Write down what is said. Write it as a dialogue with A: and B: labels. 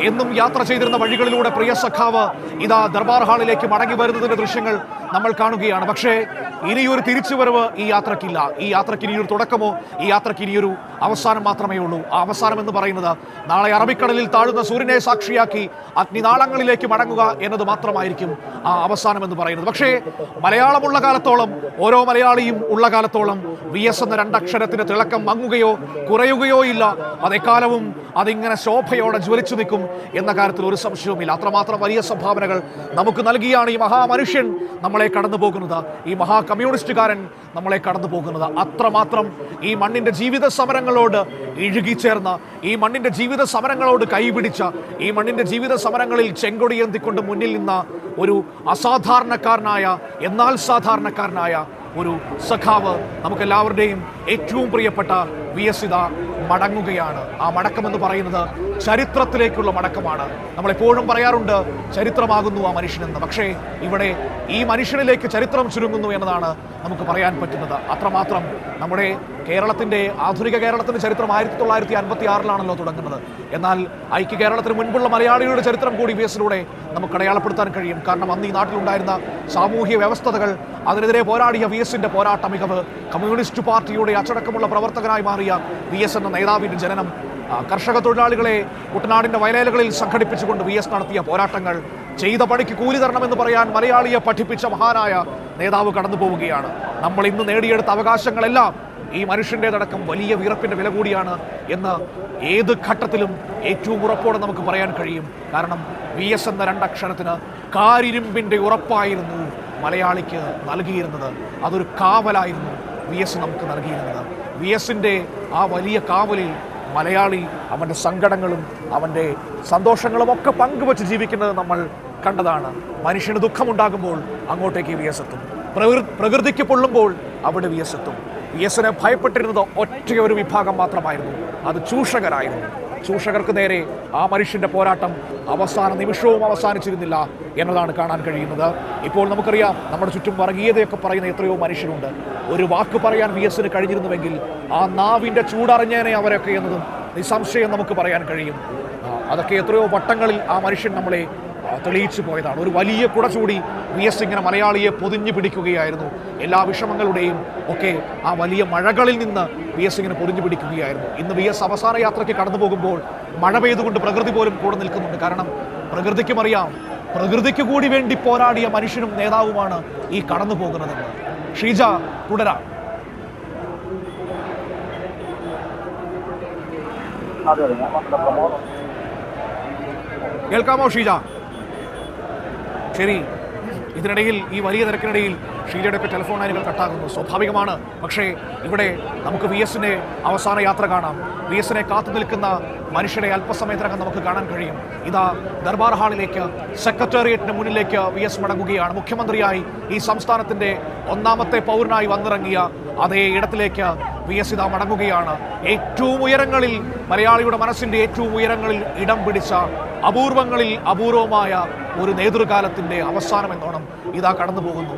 A: എന്നും യാത്ര ചെയ്തിരുന്ന വഴികളിലൂടെ പ്രിയ സഖാവ് ഇതാ ദർബാർ ഹാളിലേക്ക് മടങ്ങി വരുന്നതിന്റെ ദൃശ്യങ്ങൾ നമ്മൾ കാണുകയാണ്. പക്ഷേ ഇനിയൊരു തിരിച്ചുവരവ് ഈ യാത്രക്കില്ല. ഈ യാത്രയ്ക്ക് ഇനിയൊരു തുടക്കമോ ഈ യാത്രയ്ക്ക് ഇനിയൊരു അവസാനം മാത്രമേ ഉള്ളൂ. ആ അവസാനം എന്ന് പറയുന്നത് നാളെ അറബിക്കടലിൽ താഴുന്ന സൂര്യനെ സാക്ഷിയാക്കി അഗ്നിനാളങ്ങളിലേക്ക് മടങ്ങുക എന്നത് മാത്രമായിരിക്കും ആ അവസാനം എന്ന് പറയുന്നത്. പക്ഷേ മലയാളമുള്ള കാലത്തോളം, ഓരോ മലയാളിയും ഉള്ള കാലത്തോളം VS എന്ന രണ്ടക്ഷരത്തിന് തിളക്കം മങ്ങുകയോ കുറയുകയോ ഇല്ല. അതേക്കാലവും അതിങ്ങനെ ശോഭയോടെ ജ്വലിച്ചു നിൽക്കും എന്ന കാര്യത്തിൽ ഒരു സംശയവുമില്ല. അത്രമാത്രം വലിയ സംഭാവനകൾ നമുക്ക് നൽകിയാണ് ഈ മഹാമനുഷ്യൻ നമ്മളെ കടന്നു പോകുന്നത്, ഈ മഹാ കമ്മ്യൂണിസ്റ്റുകാരൻ നമ്മളെ കടന്നു പോകുന്നത്. അത്രമാത്രം ഈ മണ്ണിന്റെ ജീവിത സമരങ്ങളോട് ഇഴുകിച്ചേർന്ന, ഈ മണ്ണിന്റെ ജീവിത സമരങ്ങളോട് കൈപിടിച്ച, ഈ മണ്ണിന്റെ ജീവിത സമരങ്ങളിൽ ചെങ്കൊടിയേന്തിക്കൊണ്ട് മുന്നിൽ നിന്ന ഒരു അസാധാരണക്കാരനായ എന്നാൽ സാധാരണക്കാരനായ ഒരു സഖാവ്, നമുക്കെല്ലാവരുടെയും ഏറ്റവും പ്രിയപ്പെട്ട VS ഇതാ മടങ്ങുകയാണ്. ആ മടക്കമെന്ന് പറയുന്നത് ചരിത്രത്തിലേക്കുള്ള മടക്കമാണ്. നമ്മളെപ്പോഴും പറയാറുണ്ട് ചരിത്രമാകുന്നു ആ മനുഷ്യനെന്ന്. പക്ഷേ ഇവിടെ ഈ മനുഷ്യനിലേക്ക് ചരിത്രം ചുരുങ്ങുന്നു എന്നതാണ് നമുക്ക് പറയാൻ പറ്റുന്നത്. അത്രമാത്രം നമ്മുടെ കേരളത്തിൻ്റെ, ആധുനിക കേരളത്തിൻ്റെ ചരിത്രം 1956-ലാണല്ലോ തുടങ്ങുന്നത്. എന്നാൽ ഐക്യ കേരളത്തിന് മുൻപുള്ള മലയാളികളുടെ ചരിത്രം കൂടി VSലൂടെ നമുക്ക് അടയാളപ്പെടുത്താൻ കഴിയും. കാരണം അന്ന് ഈ നാട്ടിലുണ്ടായിരുന്ന സാമൂഹ്യ വ്യവസ്ഥതകൾ, അതിനെതിരെ പോരാടിയ VSന്റെ പോരാട്ട മികവ്, കമ്മ്യൂണിസ്റ്റ് പാർട്ടിയുടെ അച്ചടക്കമുള്ള പ്രവർത്തകനായി മാറിയ VS എന്ന നേതാവിൻ്റെ ജനനം, കർഷക തൊഴിലാളികളെ കുട്ടനാടിൻ്റെ വയലേലകളിൽ സംഘടിപ്പിച്ചുകൊണ്ട് VS നടത്തിയ പോരാട്ടങ്ങൾ, ചെയ്ത പണിക്ക് കൂലി തരണമെന്ന് പറയാൻ മലയാളിയെ പഠിപ്പിച്ച മഹാനായ നേതാവ് കടന്നു പോവുകയാണ്. നമ്മൾ ഇന്ന് നേടിയെടുത്ത അവകാശങ്ങളെല്ലാം ഈ മനുഷ്യൻ്റെതടക്കം വലിയ വിയർപ്പിൻ്റെ വില കൂടിയാണ് എന്ന് ഏത് ഘട്ടത്തിലും ഏറ്റവും ഉറപ്പോടെ നമുക്ക് പറയാൻ കഴിയും. കാരണം VS എന്ന രണ്ടക്ഷരത്തിന് കാരിരുമ്പിൻ്റെ ഉറപ്പായിരുന്നു മലയാളിക്ക് നൽകിയിരുന്നത്. അതൊരു കാവലായിരുന്നു VS നമുക്ക് നൽകിയിരുന്നത്. VSന്റെ ആ വലിയ കാവലിൽ മലയാളി അവൻ്റെ സങ്കടങ്ങളും അവൻ്റെ സന്തോഷങ്ങളും ഒക്കെ പങ്കുവച്ച് ജീവിക്കുന്നത് നമ്മൾ കണ്ടതാണ്. മനുഷ്യന് ദുഃഖമുണ്ടാകുമ്പോൾ അങ്ങോട്ടേക്ക് VS എത്തും. പ്രകൃതിക്ക് പൊള്ളുമ്പോൾ അവിടെ VS എത്തും. VSനെ ഭയപ്പെട്ടിരുന്നത് ഒറ്റയൊരു വിഭാഗം മാത്രമായിരുന്നു, അത് ചൂഷകരായിരുന്നു. ചൂഷകർക്ക് നേരെ ആ മനുഷ്യൻ്റെ പോരാട്ടം അവസാന നിമിഷവും അവസാനിച്ചിരുന്നില്ല എന്നതാണ് കാണാൻ കഴിയുന്നത്. ഇപ്പോൾ നമുക്കറിയാം നമ്മുടെ ചുറ്റും വർഗീയതയൊക്കെ പറയുന്ന എത്രയോ മനുഷ്യരുണ്ട്. ഒരു വാക്ക് പറയാൻ VSന് കഴിഞ്ഞിരുന്നുവെങ്കിൽ ആ നാവിൻ്റെ ചൂടറിഞ്ഞേനെ അവരൊക്കെ എന്നതും നിസ്സംശയം നമുക്ക് പറയാൻ കഴിയും. അതൊക്കെ എത്രയോ വട്ടങ്ങളിൽ ആ മനുഷ്യൻ നമ്മളെ തെളിയിച്ചു പോയതാണ്. ഒരു വലിയ കുട ചൂടി VS ഇങ്ങനെ മലയാളിയെ പൊതിഞ്ഞു പിടിക്കുകയായിരുന്നു. എല്ലാ വിഷമങ്ങളുടെയും ഒക്കെ ആ വലിയ മഴകളിൽ നിന്ന് VS ഇങ്ങനെ പൊതിഞ്ഞു പിടിക്കുകയായിരുന്നു. ഇന്ന് VS അവസാന യാത്രയ്ക്ക് കടന്നു പോകുമ്പോൾ മഴ പെയ്തുകൊണ്ട് പ്രകൃതി പോലും കൂടെ നിൽക്കുന്നുണ്ട്. കാരണം പ്രകൃതിക്കും അറിയാം, പ്രകൃതിക്ക് കൂടി വേണ്ടി പോരാടിയ മനുഷ്യനും നേതാവുമാണ് ഈ കടന്നു പോകുന്നതെന്ന്. ഷീജ, തുടരാം. കേൾക്കാമോ ഷീജ? ശരി, ഇതിനിടയിൽ ഈ വലിയ തിരക്കിനിടയിൽ ഷീലയുടെ ഒക്കെ ടെലിഫോൺ ലൈനുകൾ കട്ടാകുന്നു, സ്വാഭാവികമാണ്. പക്ഷേ ഇവിടെ നമുക്ക് VSന്റെ അവസാന യാത്ര കാണാം. VSനെ കാത്തു നിൽക്കുന്ന മനുഷ്യരെ അല്പസമയത്തിനകം നമുക്ക് കാണാൻ കഴിയും. ഇതാ ദർബാർ ഹാളിലേക്ക്, സെക്രട്ടേറിയറ്റിന് മുന്നിലേക്ക് VS മടങ്ങുകയാണ്. മുഖ്യമന്ത്രിയായി ഈ സംസ്ഥാനത്തിൻ്റെ ഒന്നാമത്തെ പൗരനായി വന്നിറങ്ങിയ അതേ ഇടത്തിലേക്ക് VS ഇതാ മടങ്ങുകയാണ്. ഏറ്റവും ഉയരങ്ങളിൽ, മലയാളിയുടെ മനസ്സിൻ്റെ ഏറ്റവും ഉയരങ്ങളിൽ ഇടം പിടിച്ച അപൂർവങ്ങളിൽ അപൂർവമായ ഒരു നേതൃകാലത്തിൻ്റെ അവസാനം എന്നോണം ഇതാ കടന്നു പോകുന്നു.